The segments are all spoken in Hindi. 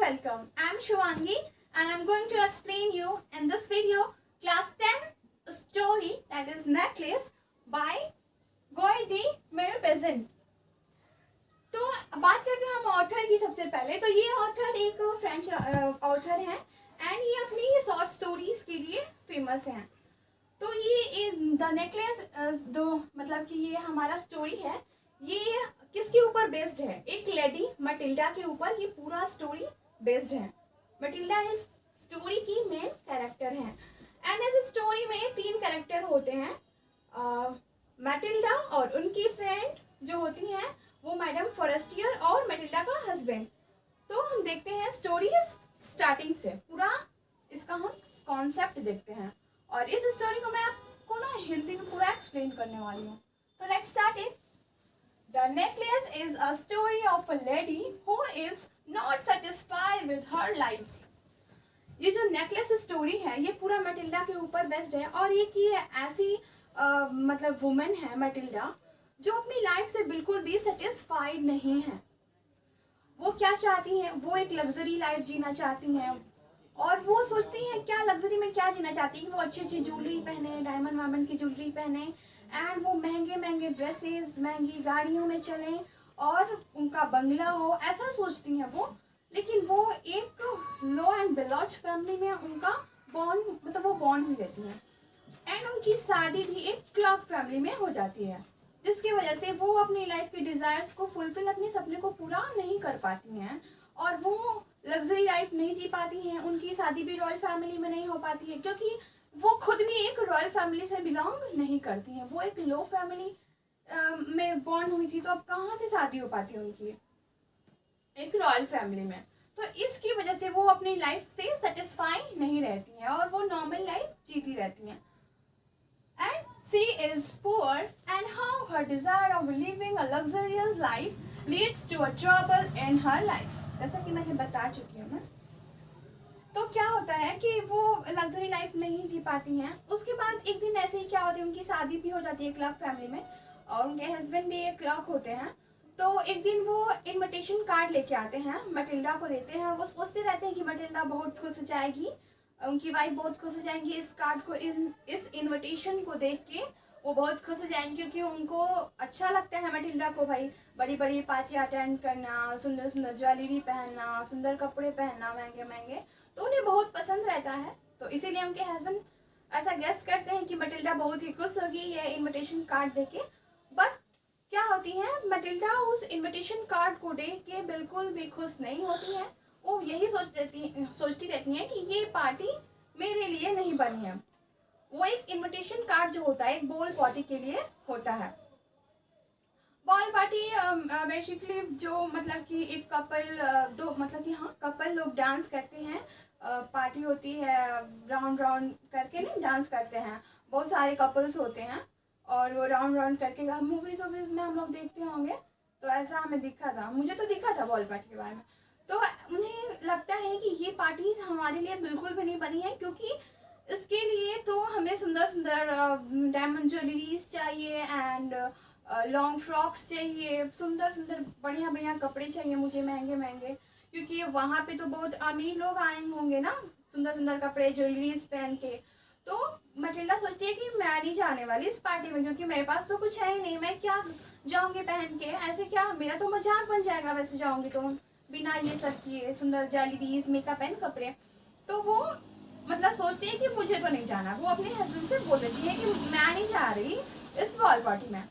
welcome. I'm Shivangi and I'm going to explain you in this video class 10 story that is Necklace by Goiti मेरे पेजेंट। तो बात करते हैं हम ऑथर की। सबसे पहले तो ये ऑथर एक फ्रेंच ऑथर हैं एंड ये अपनी शॉर्ट स्टोरीज के लिए फेमस हैं। तो ये द नेकलेस दो मतलब कि ये हमारा स्टोरी है, ये किसके ऊपर बेस्ड है? एक लेडी मटिल्डा के ऊपर ये पूरा स्टोरी बेस्ड है। मटिल्डा इस स्टोरी की मेन कैरेक्टर है एंड इस स्टोरी में 3 कैरेक्टर होते हैं, मटिल्डा और उनकी फ्रेंड जो होती हैं वो मैडम फॉरेस्टियर और मटिल्डा का हस्बैंड। तो हम देखते हैं स्टोरी स्टार्टिंग से, पूरा इसका हम कॉन्सेप्ट देखते हैं और इस स्टोरी को मैं आपको ना हिंदी में पूरा एक्सप्लेन करने वाली हूँ। So let's start it. The necklace is a story of a lady who is not satisfied with her life. ये जो नेकलेस स्टोरी है ये पूरा मटिल्डा के ऊपर बेस्ड है और ये कि ऐसी मतलब वुमेन है मटिल्डा जो अपनी लाइफ से बिल्कुल भी सेटिस्फाइड नहीं है। वो क्या चाहती हैं? वो एक लग्जरी लाइफ जीना चाहती हैं और वो सोचती हैं क्या लग्जरी में क्या जीना चाहती हैं। वो अच्छी अच्छी ज्वेलरी पहने, डायमंड वायमंड की ज्वेलरी पहने एंड वो महंगे महंगे ड्रेसेस, महंगी गाड़ियों में चलें और उनका बंगला हो, ऐसा सोचती हैं वो। लेकिन वो एक लो एंड बिलोज फैमिली में उनका वो बॉर्न हुई रहती हैं एंड उनकी शादी भी एक क्लर्क फैमिली में हो जाती है, जिसकी वजह से वो अपनी लाइफ के डिज़ायर्स को फुलफिल, अपने सपने को पूरा नहीं कर पाती हैं और वो लग्जरी लाइफ नहीं जी पाती हैं। उनकी शादी भी रॉयल फैमिली में नहीं हो पाती है क्योंकि वो खुद भी एक रॉयल फैमिली से बिलोंग नहीं करती हैं। वो एक लो फैमिली में बॉर्न हुई थी, तो अब कहाँ से शादी हो पाती है उनकी एक रॉयल फैमिली में। तो इसकी वजह से वो अपनी लाइफ से सेटिस्फाई नहीं रहती हैं और वो नॉर्मल लाइफ जीती रहती हैं। And she is poor and how her desire of living a luxurious life leads to a trouble in her life. जैसा कि मैं बता चुकी हूँ। तो क्या होता है कि वो लग्जरी लाइफ नहीं जी पाती हैं। उसके बाद एक दिन ऐसे ही क्या होता है, उनकी शादी भी हो जाती है क्लर्क फैमिली में और उनके हस्बैंड भी एक क्लर्क होते हैं। तो एक दिन वो इनविटेशन कार्ड लेके आते हैं, मटिल्डा को देते हैं और वो सोचते रहते हैं कि मटिल्डा बहुत खुश हो जाएगी, उनकी वाइफ बहुत खुश हो जाएंगी इस कार्ड को, इस इनविटेशन को देख के वो बहुत खुश हो जाएंगी क्योंकि उनको अच्छा लगता है मटिल्डा को भाई बड़ी बड़ी पार्टी अटेंड करना, सुंदर सुंदर ज्वेलरी पहनना, सुंदर कपड़े पहनना, महंगे महंगे, तो उन्हें बहुत पसंद रहता है। तो इसीलिए उनके हस्बैंड ऐसा गेस करते हैं कि मटिल्डा बहुत ही खुश होगी ये इनविटेशन कार्ड देके। बट क्या होती है, मटिल्डा उस इनविटेशन कार्ड को देख के बिल्कुल भी खुश नहीं होती है। वो यही सोचती रहती हैं कि ये पार्टी मेरे लिए नहीं बनी है। वो एक इनविटेशन कार्ड जो होता है एक बॉल पार्टी के लिए होता है। बॉल पार्टी बेसिकली जो मतलब कि एक कपल लोग डांस करते हैं, पार्टी होती है, राउंड राउंड करके नहीं डांस करते हैं, बहुत सारे कपल्स होते हैं और वो राउंड राउंड करके मूवीज वूवीज में हम लोग देखते होंगे। तो ऐसा हमें दिखा था, मुझे तो दिखा था बॉल पार्टी के बारे में। तो उन्हें लगता है कि ये पार्टीज हमारे लिए बिल्कुल भी नहीं बनी है क्योंकि इसके लिए तो हमें सुंदर सुंदर डायमंड ज्वेलरीज चाहिए एंड लॉन्ग फ्रॉक्स चाहिए, सुंदर सुंदर बढ़िया बढ़िया कपड़े चाहिए मुझे, महंगे महंगे, क्योंकि वहाँ पे तो बहुत अमीर लोग आए होंगे ना सुंदर सुंदर कपड़े ज्वेलरीज पहन के। तो मटिल्डा सोचती है कि मैं नहीं जाने वाली इस पार्टी में क्योंकि मेरे पास तो कुछ है ही नहीं, मैं क्या जाऊँगी पहन के, ऐसे क्या मेरा तो मजाक बन जाएगा वैसे जाऊँगी तो बिना ये सब किए, सुंदर ज्वेलरीज, मेकअप एंड कपड़े। तो वो मतलब सोचती है कि मुझे तो नहीं जाना। वो अपने हस्बैंड से बोल देती है कि मैं नहीं जा रही इस बॉल पार्टी में।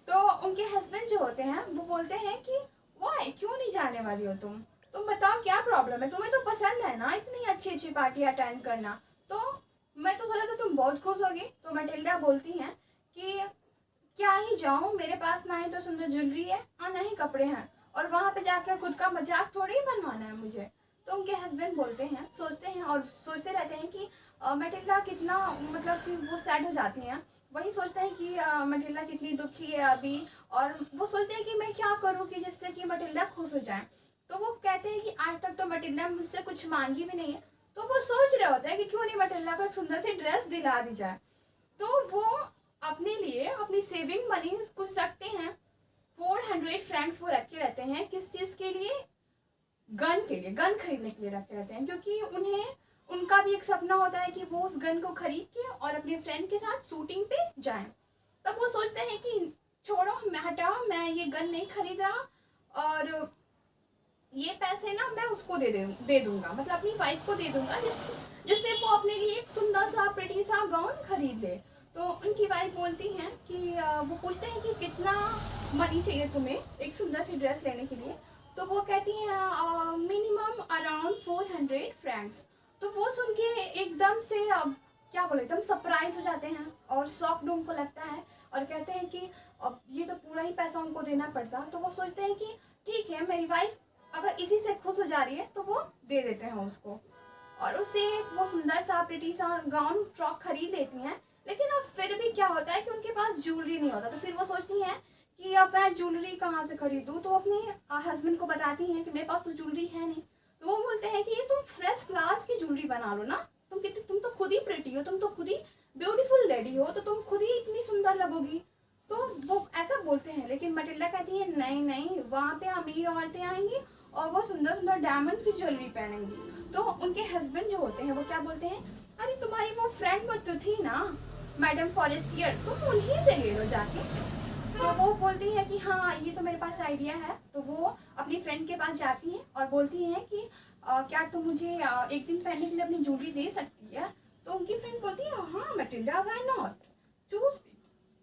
तो उनके हस्बैंड जो होते हैं वो बोलते हैं कि वाई, क्यों नहीं जाने वाली हो तुम बताओ क्या प्रॉब्लम है, तुम्हें तो पसंद है ना इतनी अच्छी अच्छी पार्टी अटेंड करना, तो मैं तो सोचा था तुम बहुत खुश होगी। तो मटिल्डा बोलती हैं कि क्या ही जाऊँ, मेरे पास ना ही तो सुंदर ज्वेलरी है और ना ही कपड़े हैं और वहाँ पे जाकर खुद का मजाक थोड़ी ही बनवाना है मुझे। तो उनके हस्बैंड बोलते हैं, सोचते हैं और सोचते रहते हैं कि मटिल्डा कितना मतलब कि वो सैड हो जाती हैं। वही सोचते हैं कि मटिल्डा कितनी दुखी है अभी और वो सोचते हैं कि मैं क्या करूँ कि जिससे कि मटिल्डा खुश हो जाए। तो वो कहते हैं कि आज तक तो मटिल्डा मुझसे कुछ मांगी भी नहीं है। तो वो सोच रहे होते हैं कि क्यों नहीं मटिल्डा को एक सुंदर सी ड्रेस दिला दी जाए। तो वो अपने लिए अपनी सेविंग मनी कुछ रखते हैं, 400 फ्रैंक्स वो रखे रहते हैं। किस चीज़ के लिए? गन के लिए, गन खरीदने के लिए रखे रहते हैं, क्योंकि उन्हें उनका भी एक सपना होता है कि वो उस गन को खरीद के और अपने फ्रेंड के साथ शूटिंग पे जाएं। तब वो सोचते हैं कि छोड़ो, मैं हटाओ, मैं ये गन नहीं खरीद रहा और ये पैसे ना मैं उसको दे दूंगा, मतलब अपनी वाइफ को दे दूंगा, जिससे वो अपने लिए एक सुंदर सा प्रिटी सा गाउन खरीद ले। तो उनकी वाइफ बोलती हैं कि वो पूछते हैं कि कितना मनी चाहिए तुम्हें एक सुंदर सी ड्रेस लेने के लिए। तो वो कहती हैं मिनिमम अराउंड 400 फ्रैंक्स। तो वो सुन के एकदम से क्या बोले, एकदम सरप्राइज हो जाते हैं और शॉक्ड उनको लगता है और कहते हैं कि अब ये तो पूरा ही पैसा उनको देना पड़ता। तो वो सोचते हैं कि ठीक है, मेरी वाइफ अगर इसी से खुश हो जा रही है तो वो दे देते हैं उसको, और उससे वो सुंदर सा प्रिटी सा गाउन फ्रॉक खरीद लेती हैं। लेकिन अब फिर भी क्या होता है कि उनके पास ज्वेलरी नहीं होता। तो फिर वो सोचती हैं कि अब मैं ज्वेलरी कहाँ से खरीदूँ। तो अपने हस्बैंड को बताती हैं कि मेरे पास तो ज्वेलरी है नहीं। तो वो बोलते हैं कि ये तुम फ्रेश क्लास की ज्वेलरी बना लो ना, तुम तो खुद ही प्रिटी हो, तुम तो खुद ही ब्यूटीफुल लेडी हो, तो तुम खुद ही इतनी सुंदर लगोगी। तो वो ऐसा बोलते हैं, लेकिन मटिल्डा कहती है नहीं नहीं, वहाँ पे अमीर औरतें आएंगी और वो सुंदर सुंदर डायमंड की ज्वेलरी पहनेंगी। तो उनके हस्बैंड जो होते हैं वो क्या बोलते हैं, अरे तुम्हारी वो फ्रेंड वो तो थी ना मैडम फॉरेस्टियर, तुम उन्हीं से ले लो जाके। तो वो बोलती है कि हाँ ये तो मेरे पास आइडिया है। तो वो अपनी फ्रेंड के पास जाती हैं और बोलती हैं कि क्या तुम मुझे एक दिन पहनने के लिए अपनी ज्वेलरी दे सकती है। तो उनकी फ्रेंड बोलती है हाँ मटिल्डा, व्हाई नॉट, चूज,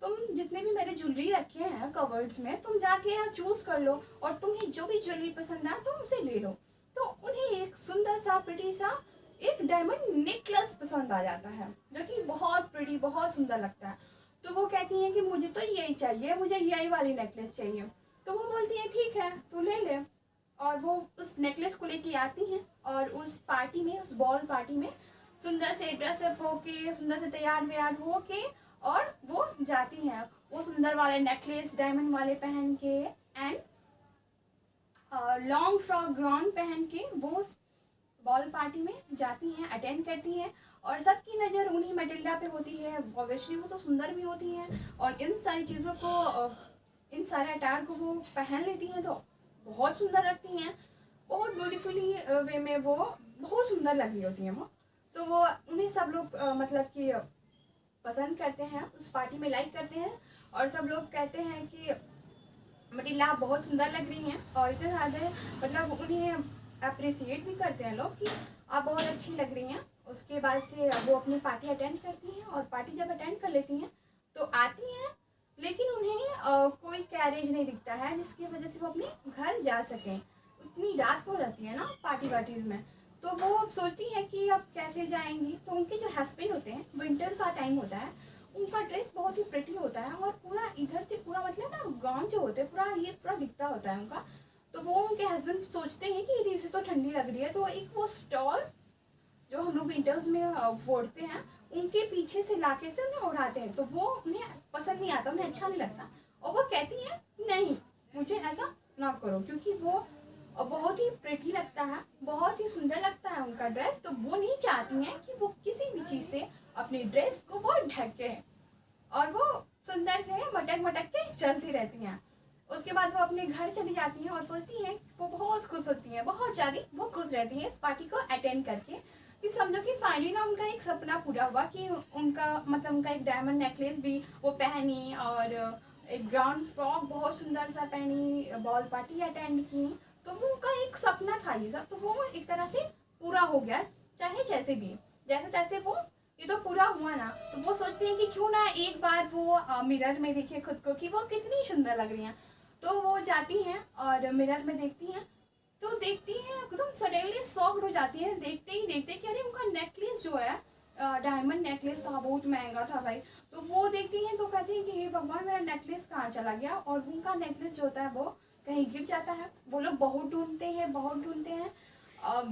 तुम जितने भी मेरे ज्वेलरी रखे हैं कवर्ड्स में, तुम जाके चूज कर लो और तुम्हें जो भी ज्वेलरी पसंद आए तुम उसे ले लो। तो उन्हें एक सुंदर सा प्रिटी सा एक डायमंड नेकलेस पसंद आ जाता है, जो कि बहुत प्रिटी बहुत सुंदर लगता है। तो वो कहती हैं कि मुझे तो यही चाहिए, मुझे यही वाली नेकलेस चाहिए। तो वो बोलती है ठीक है तो ले ले, और वो उस नेकलेस को लेके आती हैं और उस पार्टी में, उस बॉल पार्टी में सुंदर से ड्रेसअप होके, सुंदर से तैयार व्यार होके और वो जाती हैं वो सुंदर वाले नेकलेस डायमंड वाले पहन के एंड लॉन्ग फ्रॉक गाउन पहन के वो बॉल पार्टी में जाती हैं, अटेंड करती हैं और सबकी नज़र उन्हीं मटिल्डा पे होती है। ऑब्वियसली वो तो सुंदर भी होती हैं और इन सारी चीज़ों को, इन सारे अटायर को वो पहन लेती हैं तो बहुत सुंदर लगती हैं, बहुत ब्यूटीफुली वे में वो बहुत सुंदर लग रही होती हैं वो। तो वो उन्हें सब लोग मतलब कि पसंद करते हैं, उस पार्टी में लाइक करते हैं और सब लोग कहते हैं कि मटिल्डा आप बहुत सुंदर लग रही हैं और इतने ज़्यादा मतलब उन्हें अप्रिसिएट भी करते हैं लोग कि आप बहुत अच्छी लग रही हैं। उसके बाद से वो अपनी पार्टी अटेंड करती हैं और पार्टी जब अटेंड कर लेती हैं तो आती हैं, लेकिन उन्हें कोई कैरेज नहीं दिखता है जिसकी वजह से वो अपने घर जा सकें। उतनी रात हो जाती है ना पार्टीज़ में, तो वो सोचती हैं कि अब कैसे जाएंगी। तो उनके जो हस्बैंड होते हैं, विंटर का टाइम होता है, उनका ड्रेस बहुत ही प्रिटी होता है और पूरा इधर से पूरा मतलब ना गाउन जो होते हैं पूरा ये पूरा दिखता होता है उनका। तो वो उनके हस्बैंड सोचते हैं कि इधर से तो ठंडी लग रही है, तो एक वो स्टॉल जो हम लोग विंटर्स में फोड़ते हैं उनके पीछे से लाके से उन्हें उड़ाते हैं। तो वो उन्हें पसंद नहीं आता, उन्हें अच्छा नहीं लगता और वो कहती हैं नहीं मुझे ऐसा ना करो, क्योंकि वो बहुत ही प्रिटी लगता है, बहुत ही सुंदर लगता है उनका ड्रेस। तो वो नहीं चाहती हैं कि वो किसी भी चीज़ से अपनी ड्रेस को वो ढके और वो सुंदर से मटक मटक के चलती रहती हैं। उसके बाद वो अपने घर चली जाती हैं और सोचती हैं, वो बहुत खुश होती हैं, बहुत ज़्यादा वो खुश रहती हैं इस पार्टी को अटेंड करके कि समझो कि फाइनली ना उनका एक सपना पूरा हुआ कि उनका मतलब उनका एक डायमंड नेकलेस भी वो पहनी और एक ग्राउंड फ्रॉक बहुत सुंदर सा पहनी, बॉल पार्टी अटेंड की। तो वो उनका एक सपना था ये सब, तो वो एक तरह से पूरा हो गया, चाहे जैसे भी जैसे तैसे वो ये तो पूरा हुआ ना। तो वो सोचती हैं कि क्यों ना एक बार वो मिरर में देखे खुद को कि वो कितनी सुंदर लग रही हैं। तो वो जाती हैं और मिरर में देखती हैं, तो देखती हैं एकदम सडनली शॉक्ड हो जाती है देखते ही देखते कि अरे उनका नेकलेस जो है डायमंड नेकलेस था, बहुत महंगा था भाई। तो वो देखती हैं तो कहती हैं कि हे भगवान मेरा नेकलेस कहाँ चला गया, और उनका नेकलेस जो होता है वो कहीं गिर जाता है। वो लोग बहुत ढूंढते हैं, बहुत ढूंढते हैं,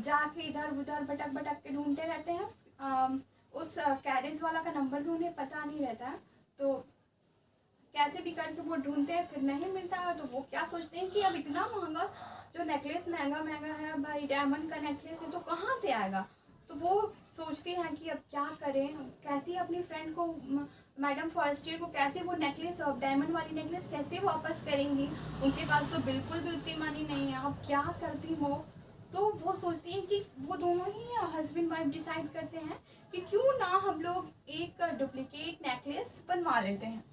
जाके इधर उधर भटक भटक के ढूंढते रहते हैं। उस कैरेज वाला का नंबर भी उन्हें पता नहीं रहता है, तो कैसे भी करके वो ढूंढते हैं, फिर नहीं मिलता है। तो वो क्या सोचते हैं कि अब इतना महंगा जो नेकलेस महंगा महंगा है भाई, डायमंड का नेकलेस है, तो कहाँ से आएगा। तो वो सोचते हैं कि अब क्या करें, कैसे अपनी फ्रेंड को मैडम फॉरेस्टियर को कैसे वो नेकलेस, डायमंड वाली नेकलेस कैसे वापस करेंगी। उनके पास तो बिल्कुल भी उतनी मनी नहीं है, अब क्या करती वो। तो वो सोचती हैं कि वो दोनों ही हस्बैंड वाइफ डिसाइड करते हैं कि क्यों ना हम लोग एक डुप्लीकेट नेकलेस बनवा लेते हैं।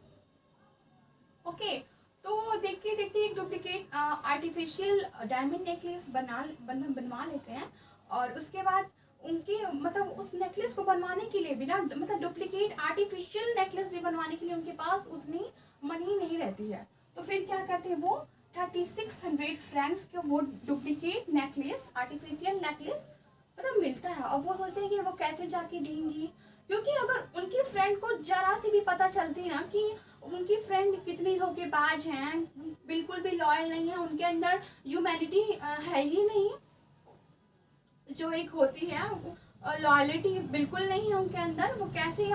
ओके, तो देखते देखते एक डुप्लीकेट आर्टिफिशियल डायमंड नेकलेस बनवा लेते हैं। और उसके बाद उनके मतलब उस नेकलेस को बनवाने के लिए बिना मतलब डुप्लीकेट आर्टिफिशियल नेकलेस भी बनवाने के लिए उनके पास उतनी मनी नहीं रहती है। तो फिर क्या करते हैं, वो 3600 फ्रैंक्स के वो डुप्लीकेट नेकलेस आर्टिफिशियल नेकलेस मतलब मिलता है। और वो सोचते हैं कि वो कैसे जाके देंगी, क्योंकि अगर उनकी फ्रेंड को जरा सी भी पता चलती ना कि उनकी फ्रेंड कितनी धोखेबाज हैं, बिल्कुल भी लॉयल नहीं है, उनके अंदर ह्यूमैनिटी है ही नहीं, जो एक होती है लॉयलिटी बिल्कुल नहीं है उनके अंदर, वो कैसे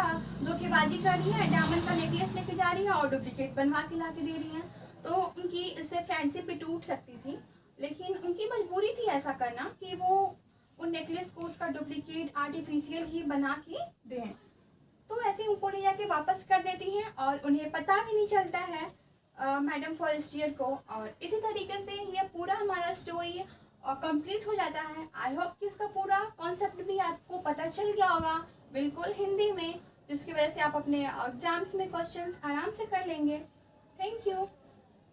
धोखेबाजी कर रही है, डायमंड का नेकलेस लेके जा रही है और डुप्लीकेट बनवा के ला के दे रही हैं। तो उनकी इससे फ्रेंडशिप भी टूट सकती थी, लेकिन उनकी मजबूरी थी ऐसा करना कि वो उन नेकलेस को उसका डुप्लीकेट आर्टिफिशियल ही बना के दें। तो ऐसे ऊपर ले जाके वापस कर देती हैं और उन्हें पता भी नहीं चलता है मैडम फॉरेस्टियर को। और इसी तरीके से ये पूरा हमारा स्टोरी कंप्लीट हो जाता है। आई होप कि इसका पूरा कॉन्सेप्ट भी आपको पता चल गया होगा बिल्कुल हिंदी में, जिसकी वजह से आप अपने एग्जाम्स में क्वेश्चंस आराम से कर लेंगे। Thank you.